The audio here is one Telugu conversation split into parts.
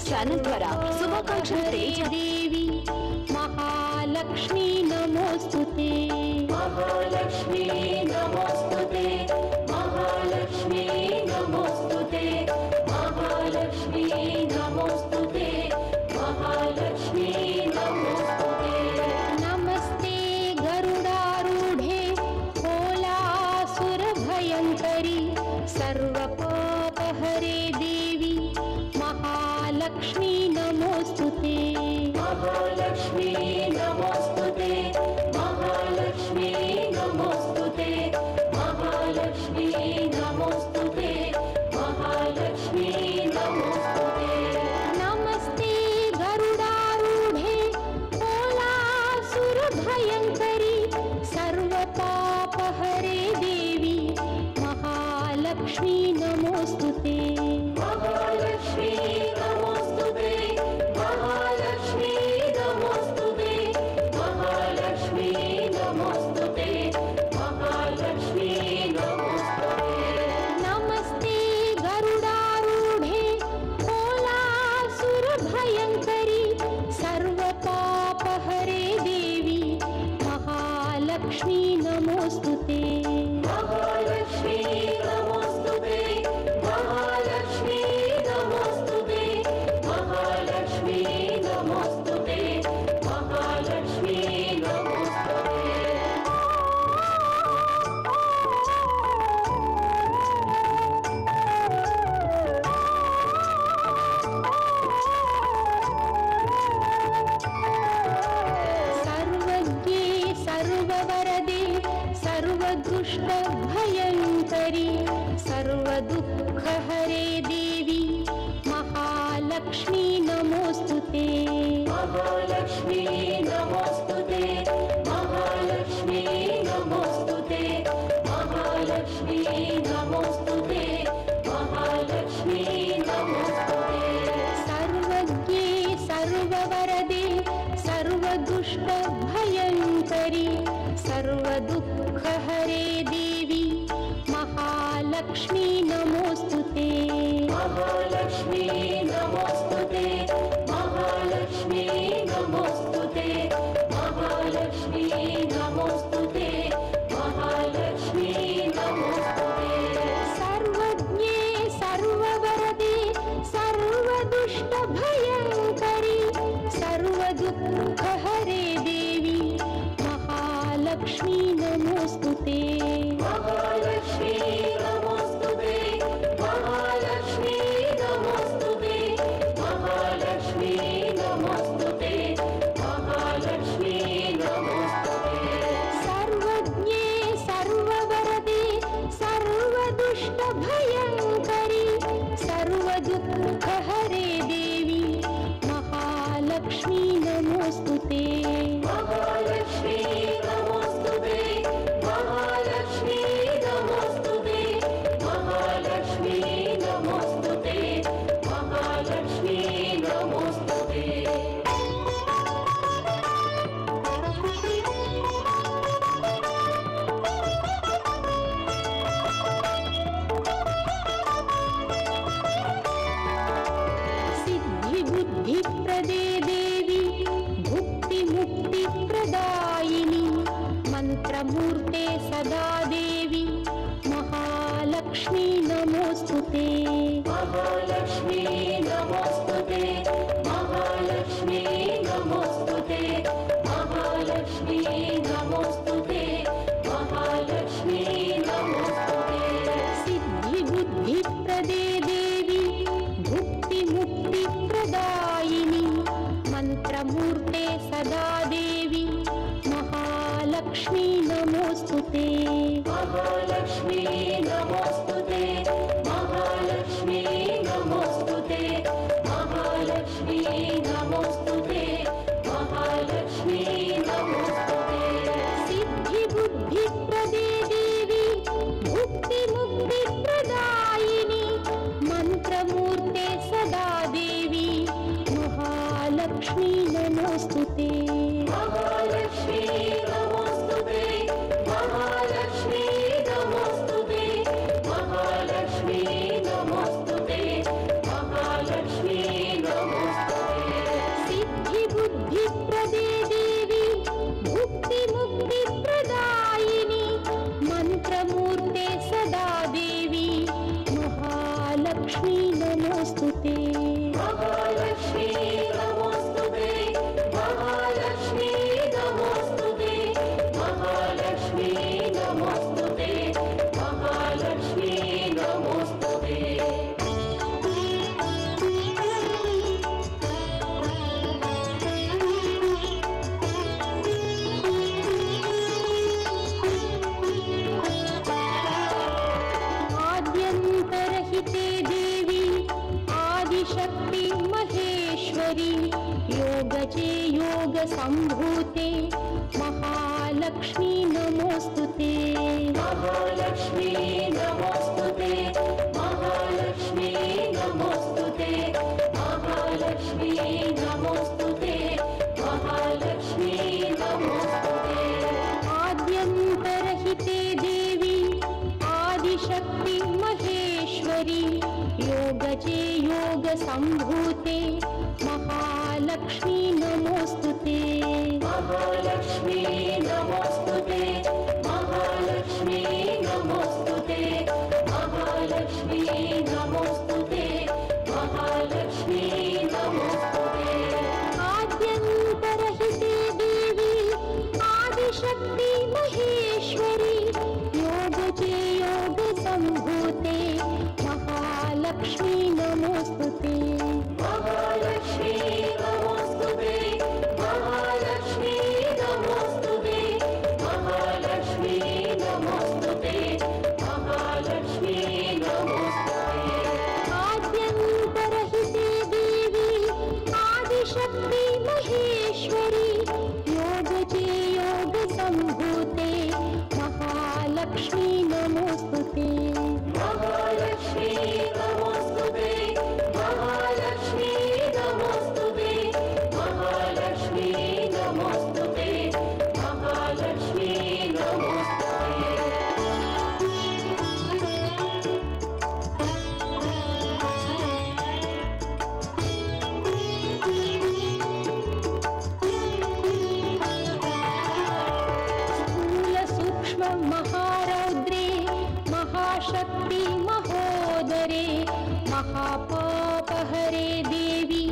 ఛానల్ ద్వారా శుభాకాంక్షలు దేవి మహాలక్ష్మీ నమోస్తుతే మహాలక్ష్మీ నమోస్తుతే మహాలక్ష్మీ నమోస్తుతే మహాలక్ష్మీ నమోస్తుతే మహాలక్ష్మీ నమోస్తుతే నమస్తే గరుడారూఢే కోలాసురభయంకరి సర్వపాపహరే దేవి మహాలక్ష్మీ నమోస్తుతే మహాలక్ష్మీ నమోస్తుతే మహాలక్ష్మీ నమోస్తుతే మహాలక్ష్మీ నమోస్తుతే మహాలక్ష్మీ నమోస్తుతే నమస్తే గరుడారూఢే కోలాసురభయంకరి సర్వపాపహరే దేవి మహాలక్ష్మీ నమోస్తుతే మహాలక్ష్మీ నమోస్తుతే మహాలక్ష్మీ నమోస్తుతే మహాలక్ష్మీ నమోస్తుతే మహాలక్ష్మీ నమోస్తుతే నమస్తే గరుడారూఢే కోలాసురభయంకరి సర్వపాపహరే దేవి మహాలక్ష్మీ నమోస్తుతే మహాలక్ష్మీ నమోస్తుతే మహాలక్ష్మీ నమోస్తుతే మహాలక్ష్మీ నమోస్తుతే మహాలక్ష్మీ నమోస్తుతే सर्वज्ञे सर्ववरदे सर्वदुष्टभयङ्करि सर्वदुःखहरे देवी महालक्ष्मी नमोस्तुते మహాలక్ష్మీ నమోస్తుతే మహాలక్ష్మీ నమోస్తుతే మహాలక్ష్మీ నమోస్తుతే మహాలక్ష్మీ నమోస్తుతే सर्वज्ञे सर्ववरदे सर्वदुष्टभयङ्करि सर्वदुःखहरे देवी महालक्ष्मी नमोस्तुते మహాలక్ష్మీ నమోస్తుతే మహాలక్ష్మీ నమోస్తుతే మహాలక్ష్మీ నమోస్తుతే మహాలక్ష్మీ నమోస్తుతే सर्वज्ञे सर्ववरदे सर्वदुष्टभयङ्करि सर्वदुःखहरे देवी महालक्ष्मी नमोस्तुते మహాలక్ష్మీ నమోస్తుతే మహాలక్ష్మీ నమోస్తుతే మహాలక్ష్మీ నమోస్తుతే మహాలక్ష్మీ నమోస్తుతే सर्वज्ञे सर्ववरदे सर्वदुष्टभयङ्करि सर्वदुःखहरे देवी महालक्ष्मी नमोस्तुते మహాలక్ష్మీ నమోస్తుతే మహాలక్ష్మీ నమోస్తుతే మహాలక్ష్మీ నమోస్తుతే మహాలక్ష్మీ నమోస్తుతే सिद्धिबुद्धिप्रदे देवी भुक्तिमुक्तिप्रदायिनी मन्त्रमूर्ते सदा देवी महालक्ष्मी नमोस्तुते మహాలక్ష్మీ నమోస్తుతే మహాలక్ష్మీ నమోస్తుతే మహాలక్ష్మీ నమోస్తుతే మహాలక్ష్మీ నమోస్తుతే सिद्धिबुद्धिप्रदे देवी भुक्तिमुक्तिप्रदायिनी मन्त्रमूर्ते सदा देवी महालक्ष्मी नमोस्तुते మహాలక్ష్మీ నమోస్తుతే మహాలక్ష్మీ నమోస్తుతే संभूते महालक्ष्मी नमोस्तुते महालक्ष्मी नमोस्तुते महालक्ष्मी नमोस्तुते महालक्ष्मी नमोस्तुते महालक्ष्मी नमोस्तुते आद्यन्तरहिते देवी आदिशक्ति महेश्वरी योगजे योग संभूते महालक्ष्मी नमोस्तुते महालक्ष्मी नमोस्तुते महालक्ष्मी नमोस्तुते महालक्ष्मी नमोस्तुते महालक्ष्मी नमोस्तुते आद्यन्तरहिते देवी आदिशक्ति महेश्वरी योगजे योग संभूते महालक्ष्मी नमोस्तुते महालक्ष्मी नमोस्तुते महालक्ष्मी नमोस्तुते महालक्ष्मी नमोस्तुते महालक्ष्मी नमोस्तुते आद्यन्तरहिते देवी आदिशक्ति महेश्वरी योगजे योग संभूते महालक्ष्मी नमोस्तुते महालक्ष्मी नमोस्तुते महालक्ष्मी नमोस्तुते महालक्ष्मी नमोस्तुते महालक्ष्मी स्थूल सूक्ष्म महारौद्रे महाशक्ति महोदरे महापापहरे देवी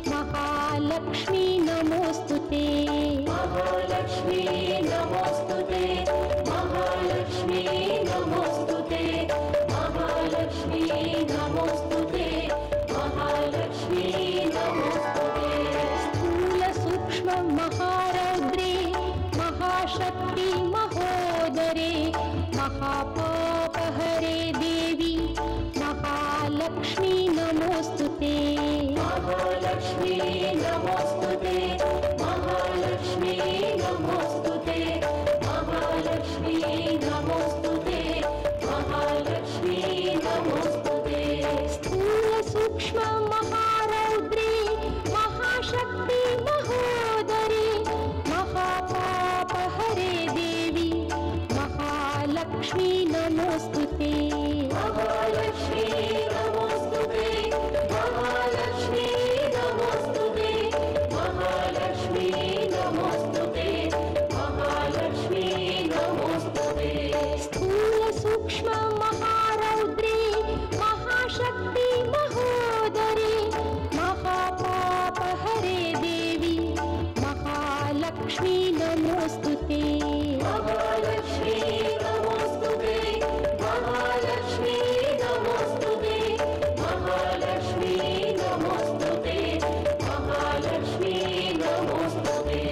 महालक्ष्मी नमोस्तुते महालक्ष्मी नमोस्तुते महालक्ष्मी नमोस्तुते महालक्ष्मी नमोस्तुते महालक्ष्मी नमोस्तुते स्थूल सूक्ष्म महारौद्रे महाशक्ति महोदरे महापापहरे देवी महालक्ष्मी नमोस्तुते महालक्ष्मी नमोस्तुते महालक्ष्मी नमोस्तुते महालक्ष्मी नमोस्तुते महालक्ष्मी नमोस्तुते स्थूल सूक्ष्म महारौद्रे महाशक्ति महोदरे महापापहरे देवी महालक्ष्मी नमोस्तुते महालक्ष्मी नमोस्तुते महालक्ष्मी नमोस्तुते महालक्ष्मी नमोस्तुते महालक्ष्मी नमोस्तुते स्थूल सूक्ष्म महारौद्रे महाशक्ति महोदरे महापापहरे देवी महालक्ष्मी नमोस्तुते महालक्ष्मी नमोस्तुते महालक्ष्मी नमोस्तुते महालक्ष्मी नमोस्तुते महालक्ष्मी नमोस्तुते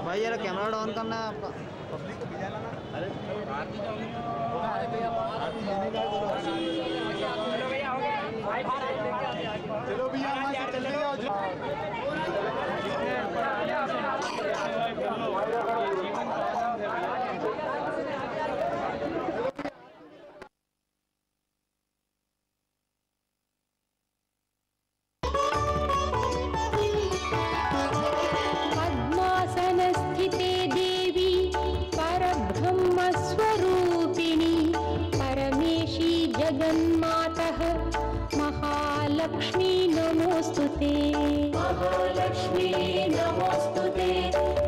भाई यार कैमरा डाउन करना है आपका। चलो भैया चले जाओ। पद्मासनस्थिते देवी परब्रह्मस्वरूपिणी परमेशी जगन्मातः महालक्ष्मी नमोस्तुते। महालक्ष्मी नमोस्तुते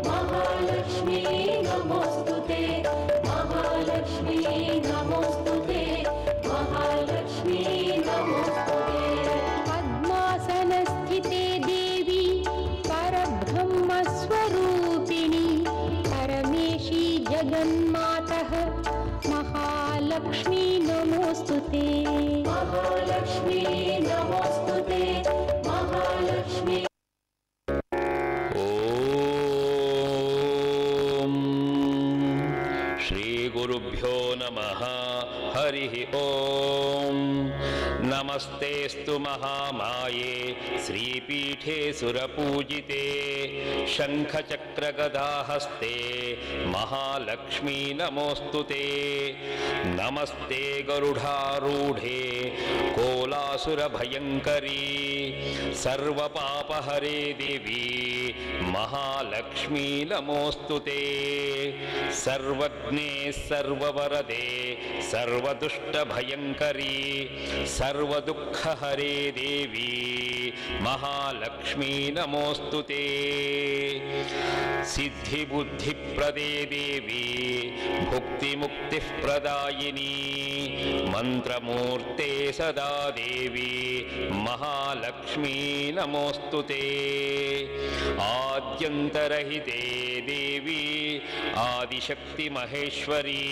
महालक्ष्मी नमोस्तुते महालक्ष्मी नमोस्तुते महालक्ष्मी नमोस्तुते। पद्मासनस्थिते देवी परब्रह्मस्वरूपिणी परमेशी जगन्मातः महालक्ष्मी नमोस्तुते। महालक्ष्मी नमोस्तुते महालक्ष्मी। ओम श्री गुरुभ्यो नमः। हरिः ओम। नमस्तेस्तु महामाये श्रीपीठे सुरपूजिते शंखचक्रगदाहस्ते महालक्ष्मी नमोस्तुते। नमस्ते गरुडारूढे कोलासुरभयंकरी सर्वपापहरे देवी महालक्ष्मी नमोस्तुते। सर्वज्ञे सर्ववरदे सर्वदुष्टभयंकरी सर्वदुःखहरे देवी महालक्ष्मी नमोस्तुते। सिद्धिबुद्धिप्रदे देवी भुक्तिमुक्तिप्रदायिनी मंत्रमूर्ते सदा देवी महालक्ष्मी नमोस्तुते। आद्यन्तरहिते देवी आदिशक्ति महेश्वरी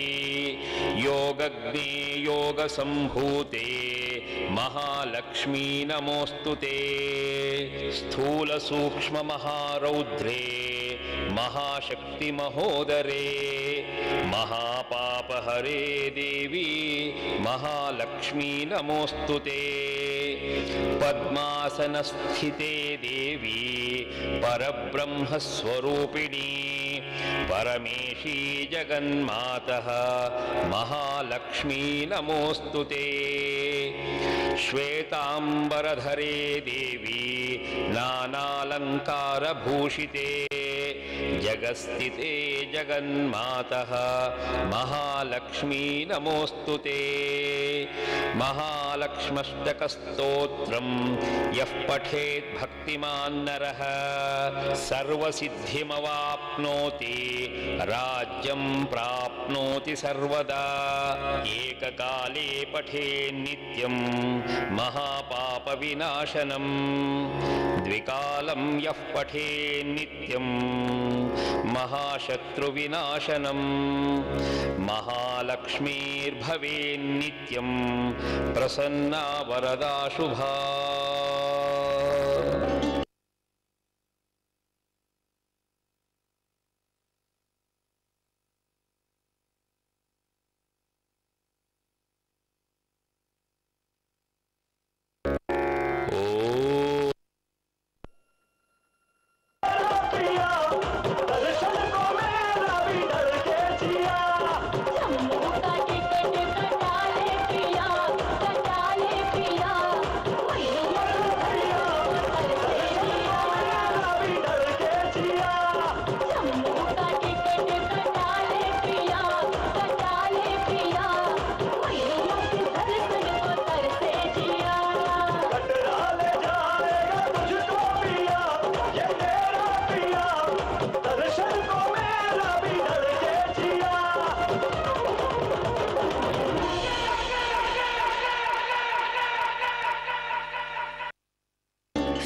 योगज्ञे योगसंभूते महालक्ष्मी नमोस्तुते। स्थूल सूक्ष्म महारौद्रे महाशक्ति महोदरे महापापहरे देवी महालक्ष्मी नमोस्तुते। पद्मासनस्थिते देवी परब्रह्मस्वरूपिणी परमेशी जगन्मातः महालक्ष्मी नमोस्तुते। श्वेतांबरधरे देवी नानालंकारभूषिते जगस्थिते जगन्मातः महालक्ष्मी नमोस्तुते। महालक्ष्म्यष्टकस्तोत्रं यः पठेत् भक्तिमान् नरः सर्वसिद्धिमवाप्नोति राज्यं प्राप्नोति सर्वदा। एककाले पठेत् नित्यं महापापविनाशनं द्विकालं यः पठेत् नित्यं महाशत्रुविनाशनं। महालक्ष्मीर्भवेन्नित्यं प्रसन्ना वरदा शुभा।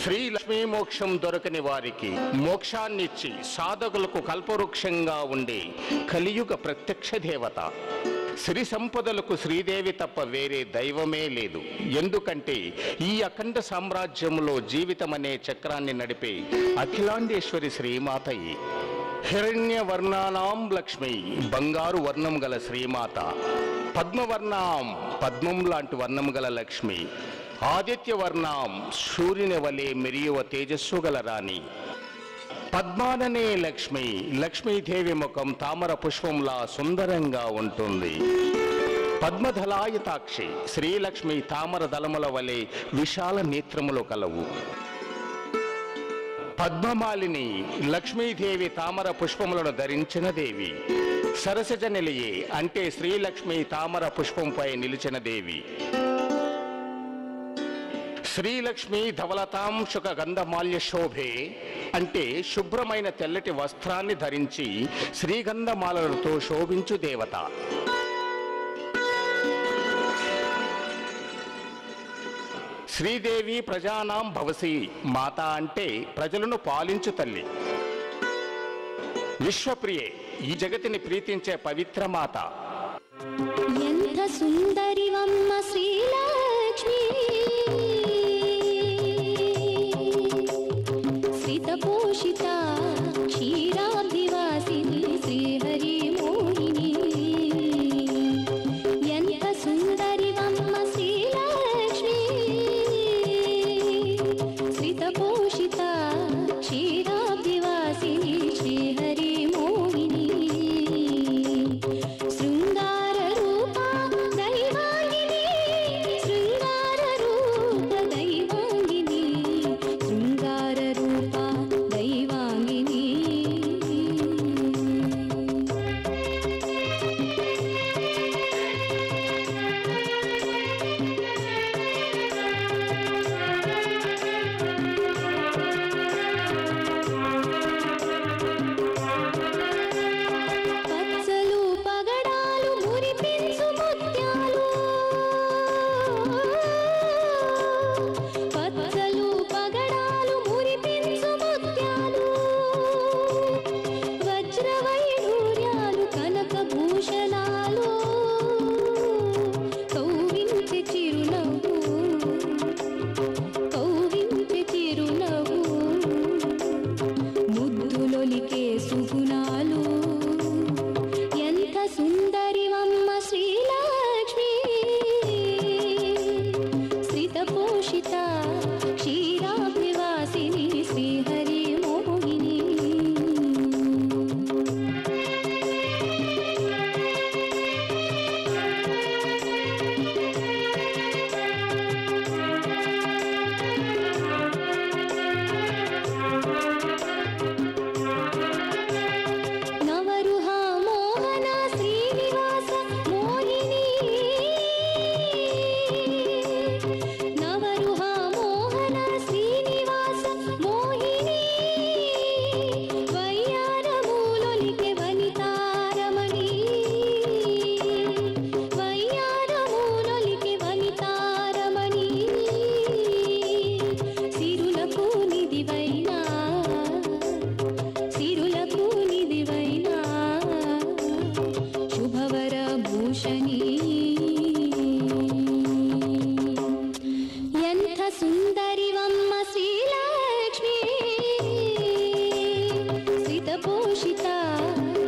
శ్రీ లక్ష్మీ మోక్షం దొరకని వారికి మోక్షాన్నిచ్చి సాధకులకు కల్పవృక్షంగా ఉండే కలియుగ ప్రత్యక్ష దేవత సిరి సంపదలకు శ్రీదేవి తప్ప వేరే దైవమే లేదు. ఎందుకంటే ఈ అఖండ సామ్రాజ్యంలో జీవితం అనే చక్రాన్ని నడిపే అఖిలాండేశ్వరి శ్రీమాతయి. హిరణ్య వర్ణానాం లక్ష్మి, బంగారు వర్ణం గల శ్రీమాత. పద్మవర్ణాం, పద్మం లాంటి వర్ణం గల లక్ష్మి. ఆదిత్య వర్ణాం, సూర్యుని వలె మెరియువ తేజస్సు గల రాణి. పద్మాననే లక్ష్మి, లక్ష్మీదేవి ముఖం తామర పుష్పంలా సుందరంగా ఉంటుంది. పద్మదళాయతాక్షి, శ్రీలక్ష్మి తామర దళముల వలె విశాల నేత్రములు కలవు. పద్మమాలిని, లక్ష్మీదేవి తామర పుష్పములను ధరించిన దేవి. సరసజ నిలయే అంటే శ్రీలక్ష్మి తామర పుష్పంపై నిలిచిన దేవి. శ్రీలక్ష్మి ధవలతాం శుక గంధమాల్య శోభే అంటే శుభ్రమైన తెల్లటి వస్త్రాన్ని ధరించి శ్రీగంధమాలలతో శోభించు దేవత. శ్రీదేవి ప్రజానాం భవసి, మాత అంటే ప్రజలను పాలించు తల్లి. విశ్వప్రియే, ఈ జగతిని ప్రీతించే పవిత్ర మాత. ఎంత సుందరివమ్మ శ్రీలక్ష్మి, శ్రితపోషిత క్షీరాబ్ధివాసిని శ్రీహరి మోహిని. ఎంత సుందరివమ్మ శ్రీలక్ష్మి, శ్రితపోషిత క్షీరాబ్ధివాసిని శ్రీహరి మోహిని. శృంగార రూప దైవాంగిని, శృంగార రూప దైవాంగిని, శృంగార రూప దైవాంగిని. పచ్చలు పగడాలు మురిపించు ముత్యాలు, పచ్చలు పగడాలు మురిపించు ముత్యాలు, వజ్ర వైడూర్యాలు కనక భూషణాలు, కౌవించె చిరునవ్వు, కౌవించె చిరునవ్వు, ముద్దులొలికే సుగుణాలు. ఎంత సుందరివమ్మ శ్రీలక్ష్మి, శ్రితపోషిత క్షీరాబ్ధివాసిని శ్రీహరి మోహిని. నవరుహ మోహన శ్రీనివాస మోహిని, నవరుహ మోహన శ్రీనివాస మోహిని. వయ్యారములొలికె వనితారమణి, వయ్యారములొలికె వనితారమణి. సిరులకు నిధివైనా, సిరులకు నిధివైనా శుభవర భూషణి. ఎంత సుందరివమ్మ శ్రీలక్ష్మి, శ్రితపోషిత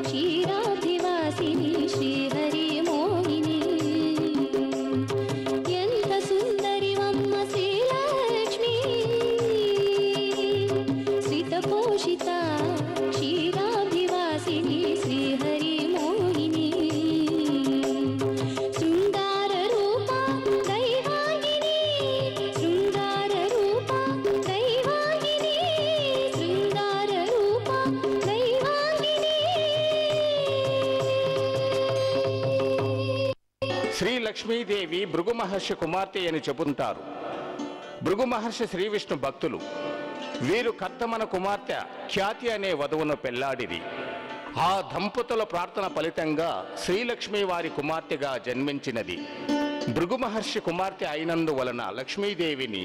క్షీరాబ్ధివాసిని శ్రీహరి మోహిని. ఎంత సుందరివమ్మ శ్రీలక్ష్మి, శ్రితపోషిత క్షీరాబ్ధివాసిని శ్రీహరి మోహిని. శృంగార రూప దైవాంగిని, శృంగార రూప దైవాంగిని, శృంగార రూప దైవాంగిని. శ్రీ లక్ష్మీదేవి భృగు మహర్షి కుమార్తె అని చెబుతారు. భృగు మహర్షి శ్రీ విష్ణు భక్తులు. వీరు కర్దమన కుమార్తె ఖ్యాతి అనే వధువును పెళ్లాడిరి. ఆ దంపతుల ప్రార్థన ఫలితంగా శ్రీలక్ష్మి వారి కుమార్తెగా జన్మించినది. భృగు మహర్షి కుమార్తె అయినందువలన లక్ష్మీదేవిని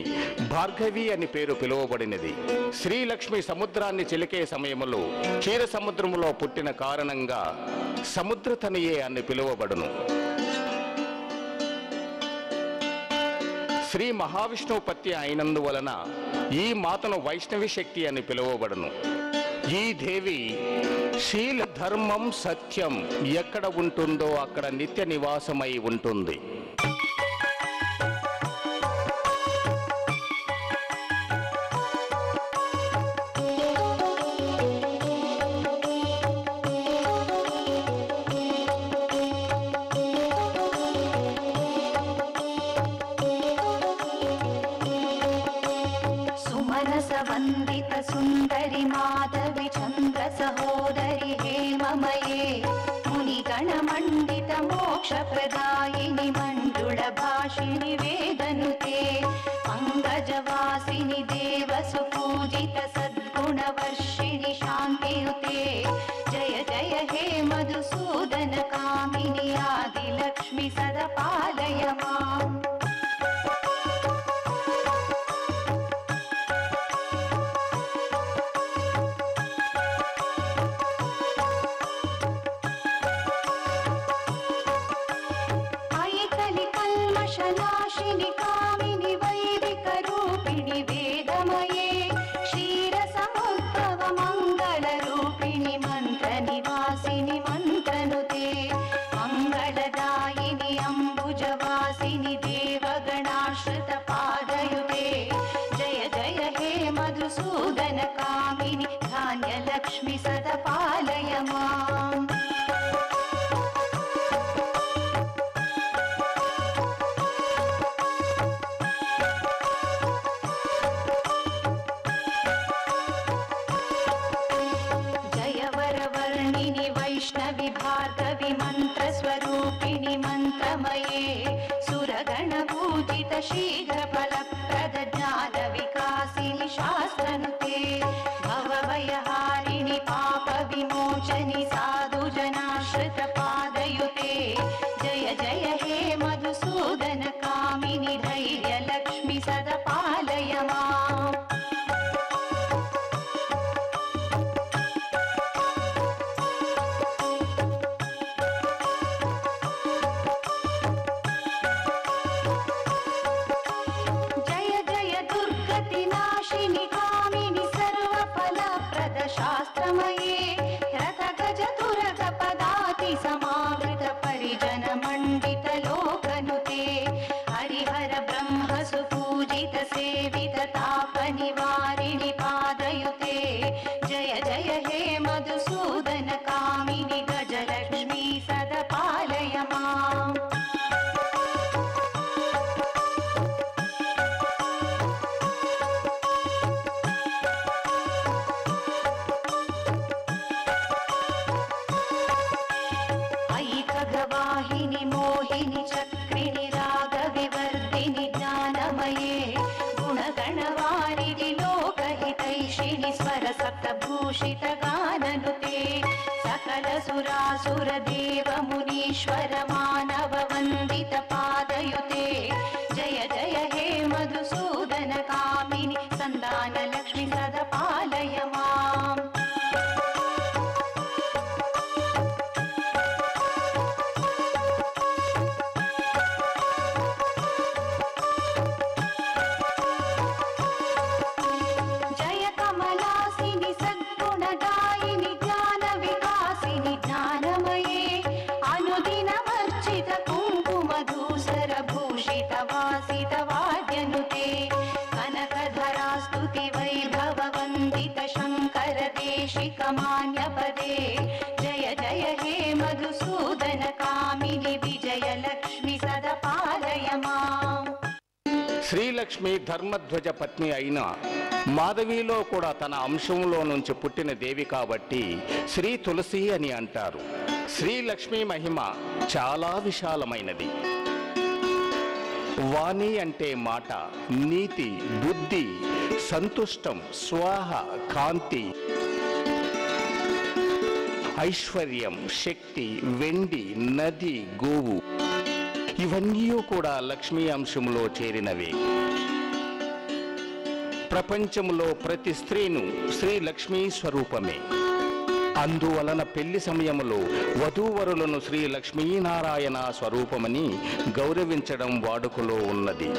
భార్గవి అని పేరు పిలువబడినది. శ్రీలక్ష్మి సముద్రాన్ని చిలికే సమయంలో క్షీర సముద్రములో పుట్టిన కారణంగా సముద్రతనియే అని పిలువబడును. శ్రీ మహావిష్ణువు పత్ని అయినందువలన ఈ మాతను వైష్ణవి శక్తి అని పిలువబడును. ఈ దేవి శీల ధర్మం సత్యం ఎక్కడ ఉంటుందో అక్కడ నిత్య నివాసమై ఉంటుంది. వందిత సుందరి మాధవి చంద్ర సహోదరి హేమమయే మునిగణ మండిత మోక్ష ప్రదాయిని మంజుళ భాషిణి వేదనుతే పంకజవాసిని దేవ సుపూజిత సద్గుణ వర్షిణి శాంతియుతే జయ జయ హే మధుసూదన కామిని ఆది లక్ష్మి సదా పాలయ మాం. नाशिनि कामिनि वैदिक रूपिणि वेदमये क्षीर समुद्भव मंगल रूपिणि मंत्र निवासिनि मंत्रनुते मंगलदायिनि अंबुजवासिनि देवगणाश्रित पादयुते जय जय हे मधुसूदन कामिनि धान्य लक्ष्मी सदा पालय माम्. वैष्णवी भार्गवी मंत्र स्वरूपिणि मंत्रमये सुरगण पूजित शीघ्र फलप्रद ज्ञान विकासिनि शास्त्रनुते भवभयहारिणि पाप विमोचनि साधु जनाश्रित पादयुते जय जय हे मधुसूदन कामिनि धैर्य लक्ष्मी सदा पालय माम्. नाशिनि कामिनि सर्वफलप्रद शास्त्रमये रथगज तुरग पदाति समावृत परिजन मंडित लोकनुते हरिहर ब्रह्म सुपूजित सेवित ताप निवारिणि पादयुते जय जय हे मधुसूदन कामिनि गजलक्ष्मी सदा पालय माम्. वाहिनी मोहिनी चक्रिणी राग विवर्धिनी ज्ञानमये गुणगणवारिणि लोकहितैषिणि स्वर सप्तभूषित गाननुते सकल सुरासुर देव मुनीश्वर मानव वंदित पादयुते जय जय हे मधुसूदन कामिनि संदान लक्ष्मी सदा पालय माम्. वाद्यनुते कनकधरा स्तुति वैभव वंदित शंकर देशिक मान्य पदे जय जय हे मधुसूदन कामिनि विजय लक्ष्मी सदा पालय माम्. శ్రీలక్ష్మి ధర్మధ్వజ పత్ని అయిన మాధవిలో కూడా తన అంశంలో నుంచి పుట్టిన దేవి కాబట్టి శ్రీ తులసి అని అంటారు. శ్రీలక్ష్మి మహిమ చాలా విశాలమైనది. వాణి అంటే మాట, నీతి, బుద్ధి, సంతుష్టం, స్వాహ, కాంతి, ఐశ్వర్యం, శక్తి, వెండి, నది, గోవు ఇవన్నీ కూడా లక్ష్మీ అంశంలో చేరినవే. ప్రపంచంలో ప్రతి స్త్రీను శ్రీ లక్ష్మీ స్వరూపమే. అందువలన పెళ్లి సమయంలో వధూవరులను శ్రీ లక్ష్మీనారాయణ స్వరూపమని గౌరవించడం వాడుకలో ఉన్నది.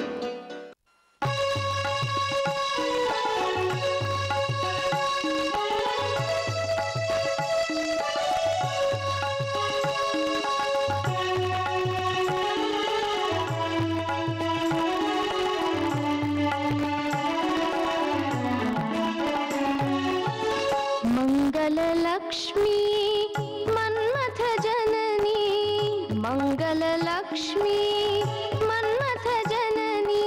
మంగళలక్ష్మీ మన్మథ జననీ మంగళలక్ష్మీ మన్మథ జననీ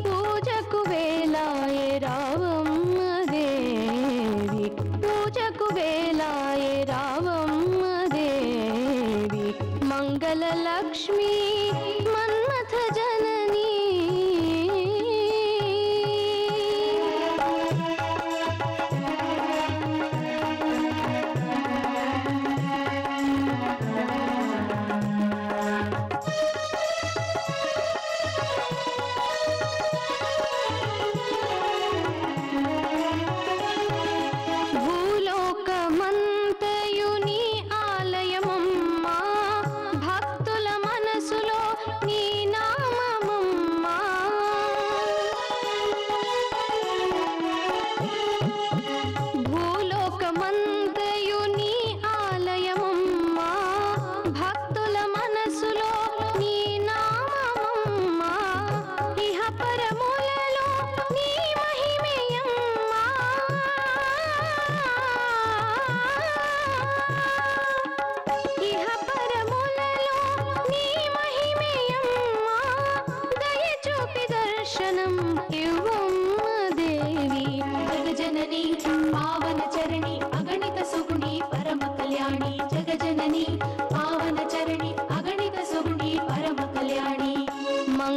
పూజకు వేళాయే రావమ్మ దేవి పూజకు వేళాయే రావమ్మ దేవి మంగళలక్ష్మీ మన్మథ జననీ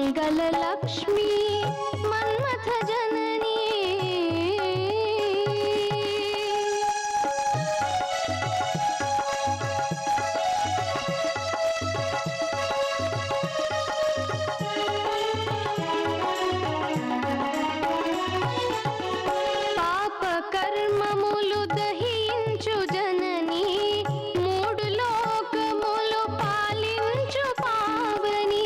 మంగళలక్ష్మీ మన్మథ జననీ పాప కర్మములు దహించు జననీ మూడు లోకములు పాలించు పావని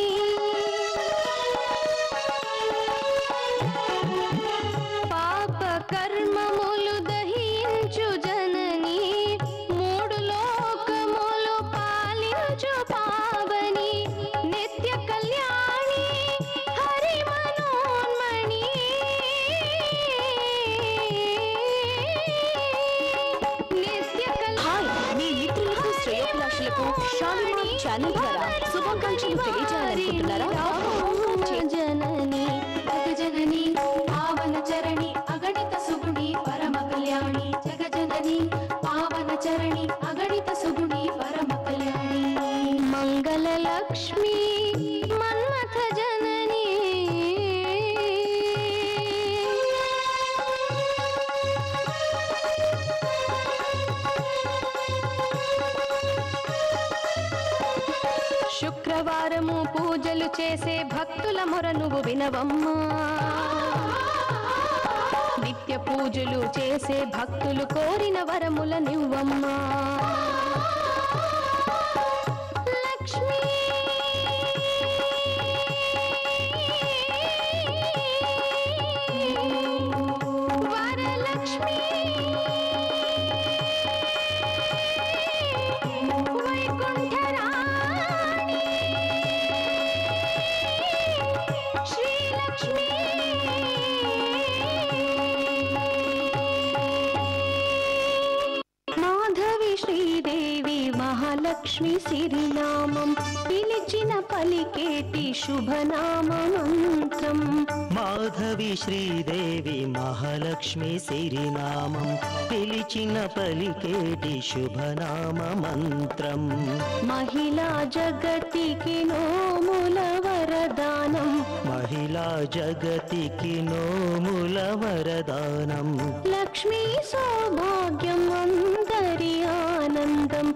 పాప కర్మములు దహించు జననీ మూడు లోకములు పాలించు పావని నిత్య కళ్యాణి హరి మనోన్మణి నిత్య హాయ్ మీ మిత్రులకు శ్రేయోభిలాషులకు షాలిమార్ ఛానల్ ద్వారా శుభాకాంక్షలు తెలియజేయాలనుకుంటున్నారా? జనని జగజనని పావన చరణి అగణిత సుగుణి పరమ కళ్యాణి జగజనని పావన చరణి అగణిత సుగుణి పరమ కళ్యాణి మంగళలక్ష్మీ మన్మథ జనని శుక్రవారము పూజలు చేసే భక్తుల మొర నువ్వు వినవమ్మా నిత్య పూజలు చేసే భక్తులు కోరిన వరముల నివ్వమ్మా లక్ష్మీ వరలక్ష్మీ వైకుంఠరాణి శ్రీలక్ష్మీ మాధవి శ్రీదేవి మహాలక్ష్మి సిరినామం పిలిచిన పలికేటి శుభనామ మంత్రం మాధవి శ్రీదేవి మహాలక్ష్మి సిరినామం పిలిచిన పలికేటి శుభనామ మంత్రం మహిళా జగతికి నోముల వరదానం మహిళా జగతికి నోముల వరదానం లక్ష్మీ సౌభాగ్యం అందరి ఆనందం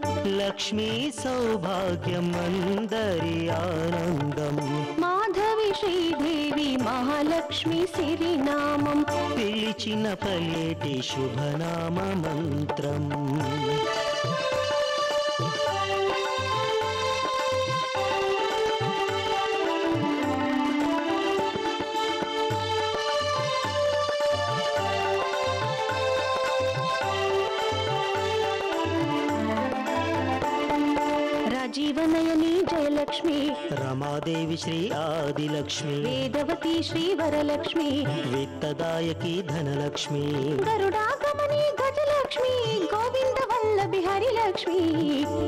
లక్ష్మీ సౌభాగ్యం అందరి ఆనందం మాధవి శ్రీదేవి మహాలక్ష్మి సిరినామం పిలిచిన పలికేటి శుభనామ మంత్రం జీవనయని జయలక్ష్మి రమాదేవి శ్రీ ఆదిలక్ష్మి వేదవతి శ్రీ వరలక్ష్మి విత్తదాయకి ధనలక్ష్మి గరుడాగమని గజల లక్ష్మి గోవింద వల్లభి హరి లక్ష్మి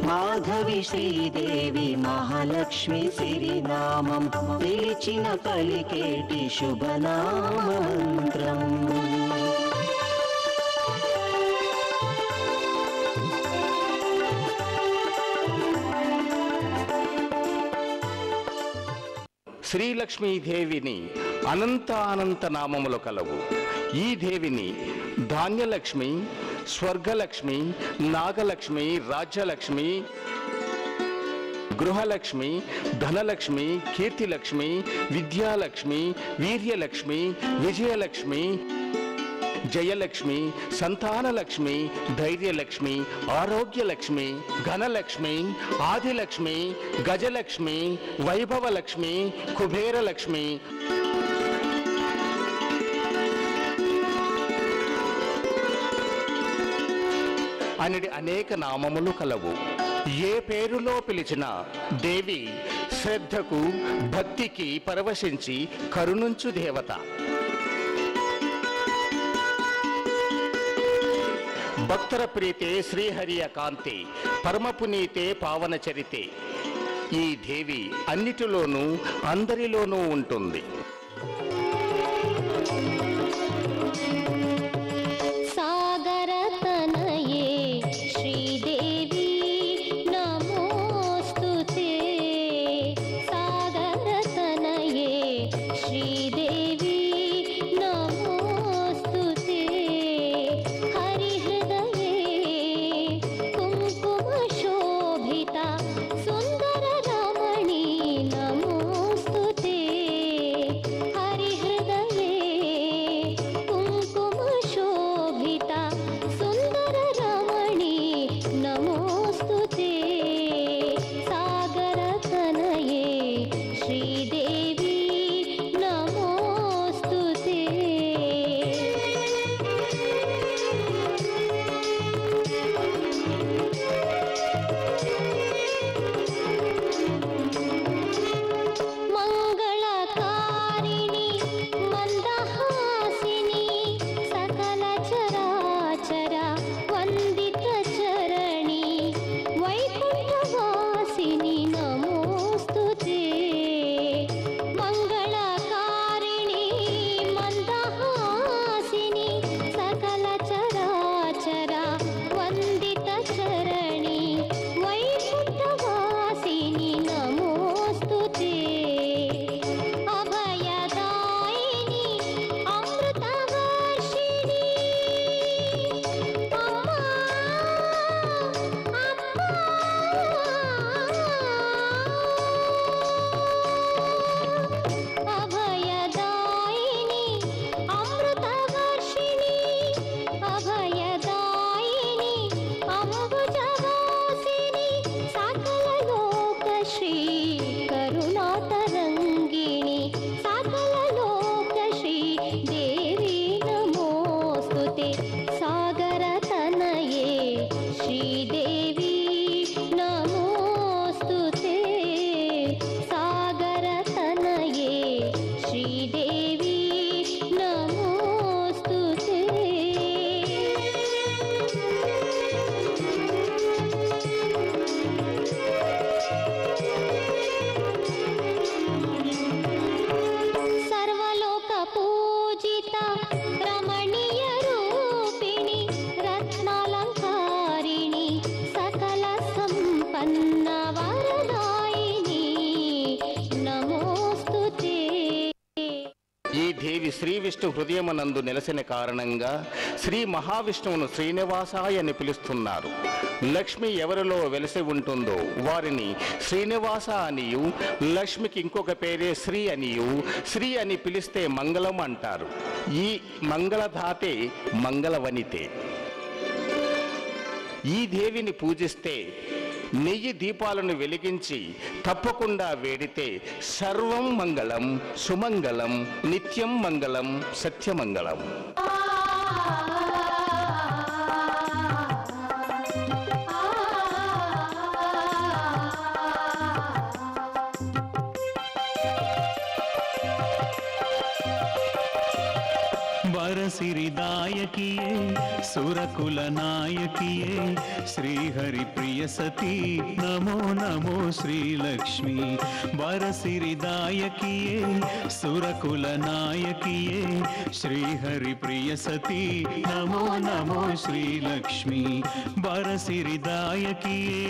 మాధవి శ్రీదేవి మహాలక్ష్మి సిరినామం పిలిచిన పలికేటి శుభనామ మంత్రం. శ్రీలక్ష్మీదేవిని అనంత నామములు కలవు. ఈ దేవిని ధాన్యలక్ష్మి, స్వర్గలక్ష్మి, నాగలక్ష్మి, రాజ్యలక్ష్మి, గృహలక్ష్మి, ధనలక్ష్మి, కీర్తిలక్ష్మి, విద్యాలక్ష్మి, వీర్యలక్ష్మి, విజయలక్ష్మి, జయలక్ష్మి, సంతానలక్ష్మి, ధైర్యలక్ష్మి, ఆరోగ్యలక్ష్మి, ఘనలక్ష్మి, ఆదిలక్ష్మి, గజలక్ష్మి, వైభవలక్ష్మి, కుబేరలక్ష్మి అనేది అనేక నామములు కలవు. ఏ పేరులో పిలిచినా దేవి శ్రద్ధకు భక్తికి పరవశించి కరుణించు దేవత. భక్తర ప్రీతే శ్రీహరియ కాంతి పరమపునీతే పావన చరితే. ఈ దేవి అన్నిటిలోనూ అందరిలోనూ ఉంటుంది. సాగరతనయే శ్రీదేవి నమోస్తుతే. సాగరతనయే శ్రీదేవి నమోస్తుతే. హరిహృదయే కుంకుమ శోభిత సుందర రమణీ నమోస్తుతే. హరిహృదయే కుంకుమ శోభిత సుందర రమణీ నమోస్తుతే. సాగరతనయే శ్రీదేవి నమోస్తుతే. మంగళకారిణి మందహాసిని సకల చరాచర వందిత చరణి వైకుంఠవాసిని నమోస్తుతే. మంగళకారిణి మందహాసిని సకల చరాచర వందిత చరణి వైకుంఠవాసిని నమోస్తుతే. అభయదాయిని అమృతవర్షిణి అమ్మా అభయదాయిని అమృతవర్షిణి అభయదాయిని అంబుజవాసిని సకల లోకశ్రీ కరుణాతరంగిణి సకల లోకశ్రీ దేవి నమోస్తుతే. సాగరతనయే శ్రీదేవి నమోస్తుతే. సాగరతనయే శ్రీదేవి నమోస్తుతే. సర్వలోక పూజిత రమణీయ రూపిణి రత్నాలంకారిణి సకల సంపన్న వరదాయిని నమోస్తుతే. ఈ దేవి శ్రీ విష్ణు హృదయమునందు నెలసిన కారణంగా శ్రీ మహావిష్ణువును శ్రీనివాసాయ అని పిలుస్తున్నారు. లక్ష్మి ఎవరిలో వెలసి ఉంటుందో వారిని శ్రీనివాస అనియు, లక్ష్మికి ఇంకొక పేరే శ్రీ అనియు, శ్రీ అని పిలిస్తే మంగళం అంటారు. ఈ మంగళధాతే మంగళవనితే. ఈ దేవిని పూజిస్తే నెయ్యి దీపాలను వెలిగించి తప్పకుండా వేడితే సర్వం మంగళం, సుమంగళం, నిత్యం మంగళం, సత్యమంగళం. వర వరసిరిదాయకియే సురకుల నాయకియే శ్రీహరి ప్రియ సతీ నమో నమో శ్రీలక్ష్మి వరసిరిదాయకియే సురకుల నాయకియే శ్రీహరి ప్రియ సతీ నమో నమో శ్రీలక్ష్మి వరసిరిదాయకియే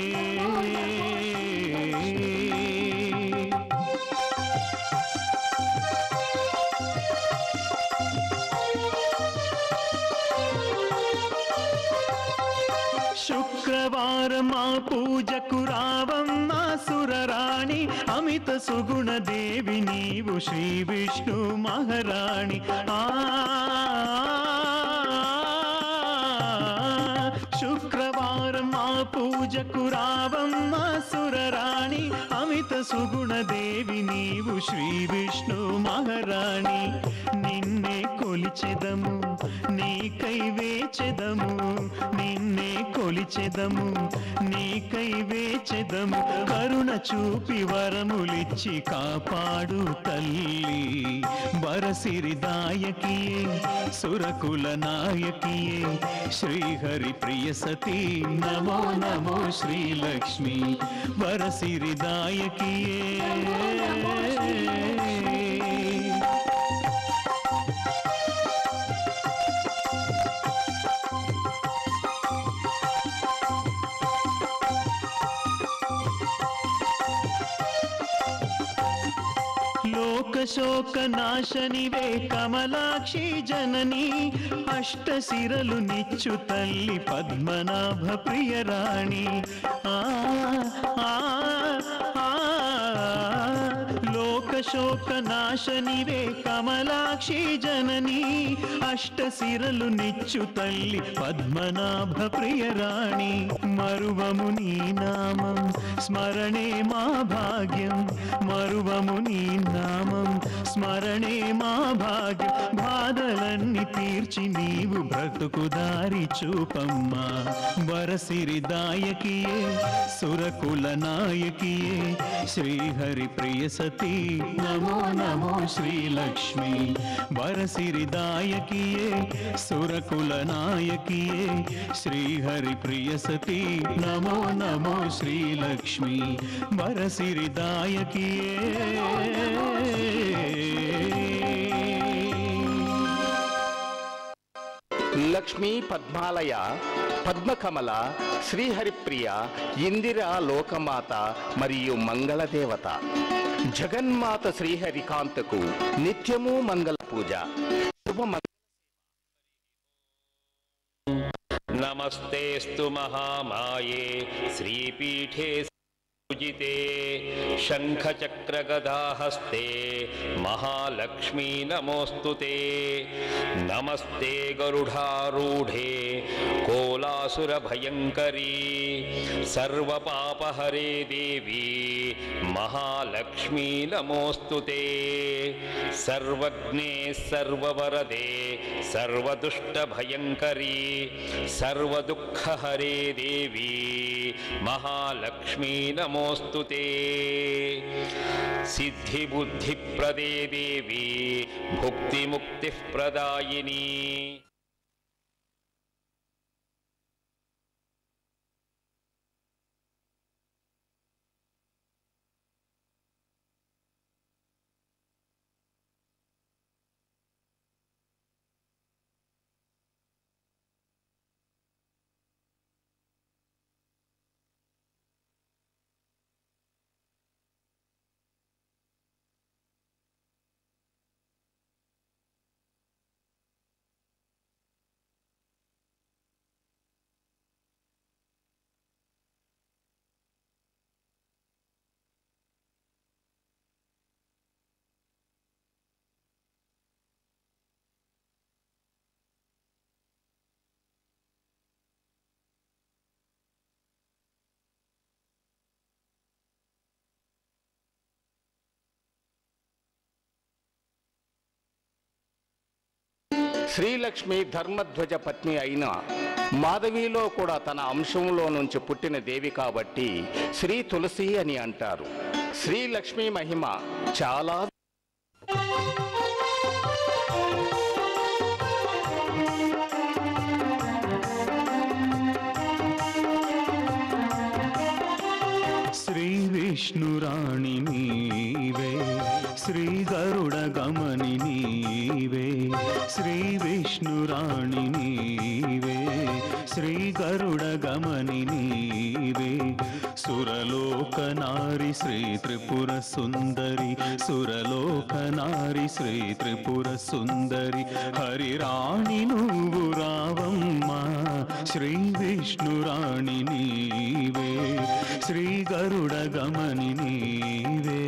శుక్రవారం మా పూజకు రావమ్మా సురరాణి అమిత సుగుణ దేవి నీవు శ్రీ విష్ణు మహారాణి శుక్రవారం మా పూజకు రావమ్మా సురరాణి అమిత సుగుణ దేవి నీవు శ్రీ విష్ణు మహారాణి నిన్నే కొలిచెదము నీకై వేచెదము నిన్నే కొలిచెదము నీకై వేచెదము కరుణ చూపి వరములిచ్చి కాపాడు తల్లి వరసిరిదాయకియే సురకుల నాయకియే శ్రీహరి ప్రియ సతీ నమో నమో శ్రీలక్ష్మి వరసిరిదాయకియే శోకనాశనివే కమలాక్షి జనని అష్టశిరలు నిచ్చు తల్లి పద్మనాభ ప్రియరాణి లోకశోకనాశనివే కమలాక్షి జనని అష్టశిరలు నిచ్చు తల్లి పద్మనాభ ప్రియరాణి మరువము నీ నామం స్మరణే మా భాగ్యం మరువము నీ నామం స్మరణే మా భాగ్యం బాధలన్నీ తీర్చి నీవు బ్రతుకు దారి చూపమ్మా వరసిరిదాయకియే సురకుల నాయకియే శ్రీహరి ప్రియ సతీ నమో నమో శ్రీలక్ష్మి వరసిరిదాయకియే సురకుల నాయకియే శ్రీహరి ప్రియ సతీ నమో నమో శ్రీలక్ష్మి వరసిరిదాయకియే లక్ష్మీ పద్మాలయ పద్మకమల శ్రీహరిప్రియ ఇందిరా లోకమాత మరియు మంగళదేవత జగన్మాత శ్రీహరికాంతకు నిత్యము మంగళ పూజ నమస్తేస్తు మహామాయే శ్రీపీఠే పూజితే శంఖచక్రగదాహస్తే మహాలక్ష్మీ నమోస్తుతే నమస్తే గరుడారూఢే కోలాసురభయంకరీ సర్వపాపహరే దేవి మహాలక్ష్మీ నమోస్తుతే సర్వజ్ఞే సర్వవరదే సర్వదుష్టభయంకరీ సర్వదుఃఖహరే దేవి మహాలక్ష్మీ నమోస్తుతే సిద్ధిబుద్ధిప్రదే దేవి భుక్తిముక్తిప్రదాయిని శ్రీలక్ష్మి ధర్మధ్వజ పత్ని అయిన మాధవిలో కూడా తన అంశంలో నుంచి పుట్టిన దేవి కాబట్టి శ్రీ తులసి అని అంటారు. శ్రీలక్ష్మి మహిమ చాలా విష్ణురాణి నీవే శ్రీ గరుడ గమని నీవే శ్రీ విష్ణురాణి నీవే శ్రీ గరుడ గమని నీవే సురలోక నారి శ్రీ త్రిపుర సుందరి సురలోక నారి శ్రీ త్రిపుర సుందరి హరిరాణి నువ్వు రావమ్మా శ్రీ విష్ణురాణి నీవే శ్రీ గరుడ గమని నీవే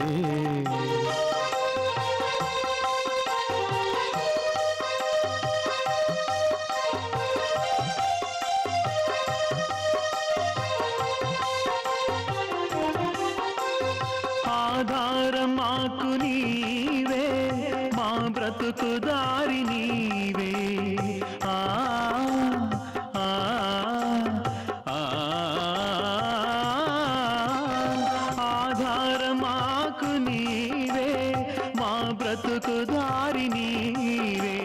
ఆధారం మాకు నీవే మా బ్రతుకు దారి నీవే ఆధారం మాకు నీవే మా బ్రతుకు దారి నీవే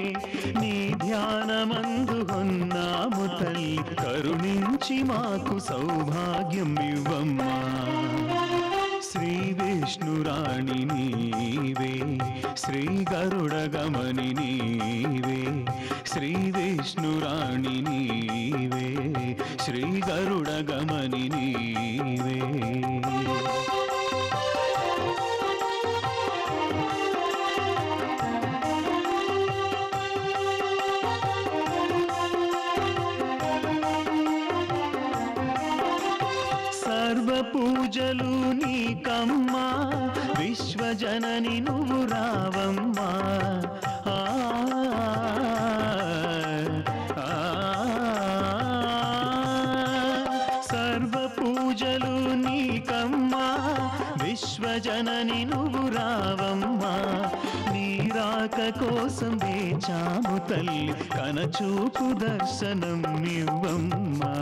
నీ ధ్యానమందు ఉన్నాము తల్లి కరుణించి మాకు సౌభాగ్యం ఇవ్వమ్మా శ్రీ విష్ణురాణి నీవే శ్రీ గరుడ గమని నీవే శ్రీ విష్ణురాణి నీవే శ్రీ గరుడ గమని నీవే సర్వ పూజలు నీకమ్మా విశ్వజనని నువ్వు రావమ్మా సర్వ పూజలు నీకమ్మా విశ్వజనని నువ్వు రావమ్మా నీ రాక కోసం వేచాము తల్లి కనచూపు దర్శనం ఇవ్వమ్మా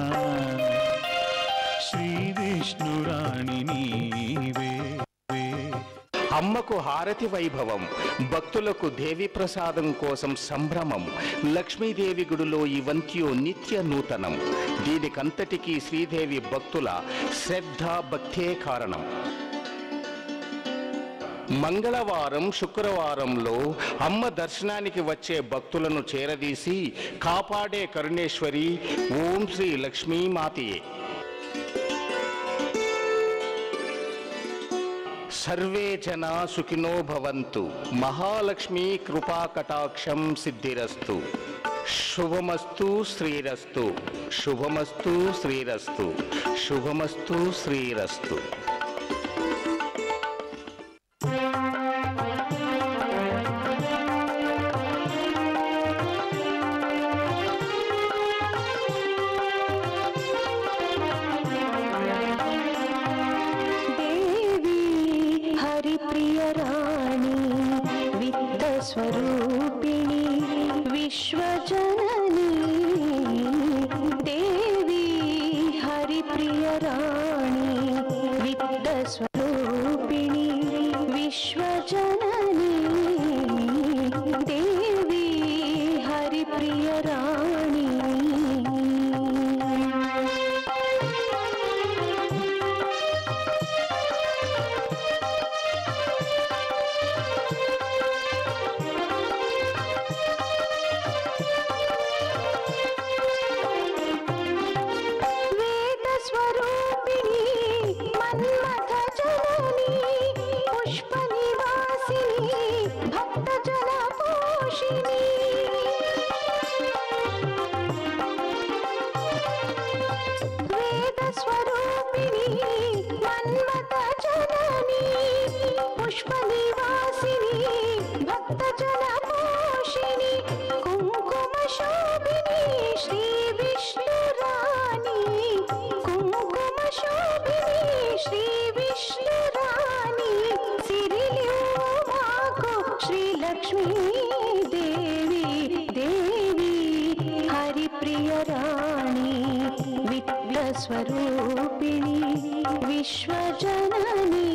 శ్రీ విష్ణురాణి నీవే అమ్మకు హారతి వైభవం భక్తులకు దేవి ప్రసాదం కోసం సంభ్రమం లక్ష్మీదేవి గుడిలో ఈ వంత్యో నిత్య నూతనం దీనికంతటికీ శ్రీదేవి భక్తుల శ్రద్ధ భక్తే కారణం మంగళవారం శుక్రవారంలో అమ్మ దర్శనానికి వచ్చే భక్తులను చేరదీసి కాపాడే కరుణేశ్వరి ఓం శ్రీ లక్ష్మీమాతయే సర్వే జనా సుఖినో భవంతు మహాలక్ష్మీ కృపా కటాక్షం సిద్ధిరస్తు శుభమస్తు శ్రీరస్తు శుభమస్తు శ్రీరస్తు శుభమస్తు శ్రీరస్తు स्वरूपिणी विश्वजननी देवी हरिप्रिय राणी वित्तस्वरूपिणी विश्वजननी देवी हरिप्रिय राणी स्वरूपिणी विश्वजननी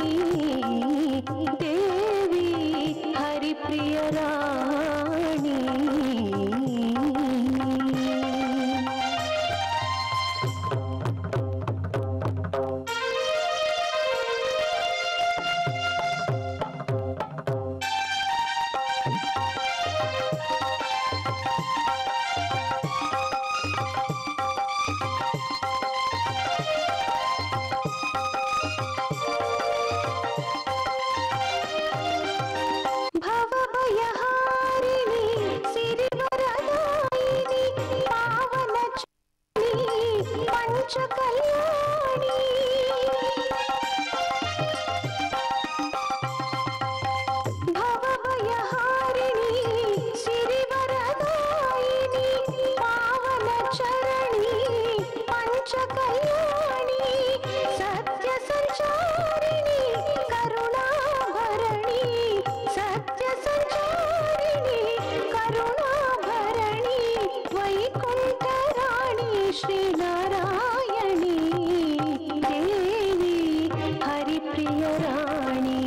देवी हरिप्रिय राणी పంచకళ్యాణి భవభయహారిణి సిరివరదాయిని పావన చరణి పంచకళ్యాణి సత్య సంచారిణి కరుణాభరణి సత్య సంచారిణి కరుణాభరణి వైకుంఠరాణి శ్రీనారాయణి దేవి హరిప్రియరాణి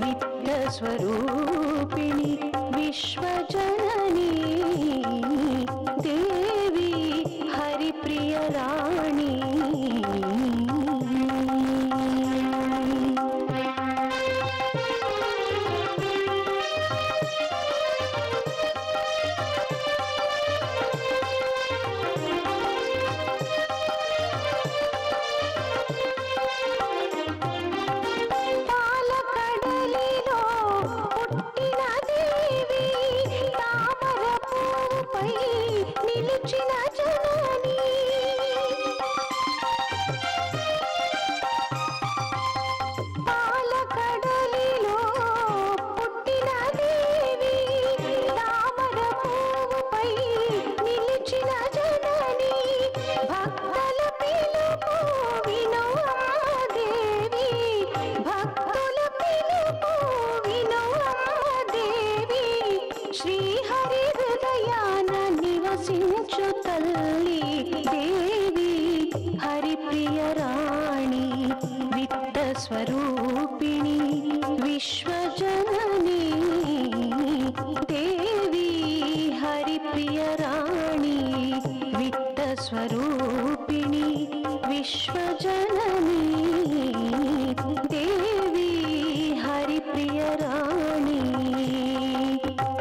విత్తస్వరూపిణి విశ్వజనని దేవి హరిప్రియరాణి పాలకడలిలో పుట్టిన దేవి తామర పువ్వుపై నిలిచిన జనని పాలకడలిలో పుట్టిన దేవి తామర పువ్వుపై నిలిచిన జనని భక్తుల పిలుపు వినుమా దేవి భక్తుల పిలుపు వినుమా దేవి శ్రీహరి హృదయాన నివసించు తల్లి దేవి హరిప్రియరాణి విత్తస్వరూపిణి విశ్వజనని దేవి హరిప్రియరాణి విత్తస్వరూపిణి విశ్వజనని దేవి హరిప్రియరాణి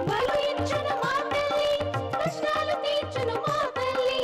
బలు ఇచ్చును మా తల్లి కష్టాలు తీర్చును మా తల్లి